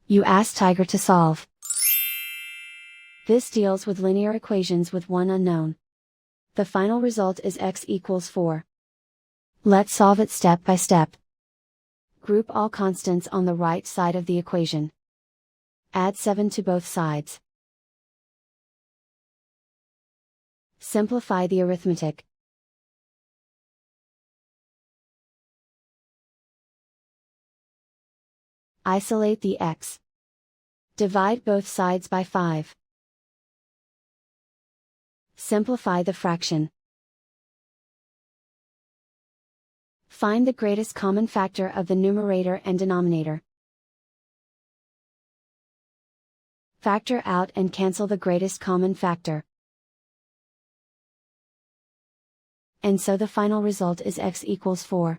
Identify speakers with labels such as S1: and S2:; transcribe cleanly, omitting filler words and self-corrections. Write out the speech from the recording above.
S1: You ask Tiger to solve. This deals with linear equations with one unknown. The final result is x equals 4. Let's solve it step by step. Group all constants on the right side of the equation. Add 7 to both sides. Simplify the arithmetic. Isolate the x. Divide both sides by 5. Simplify the fraction. Find the greatest common factor of the numerator and denominator. Factor out and cancel the greatest common factor. And so the final result is x equals 4.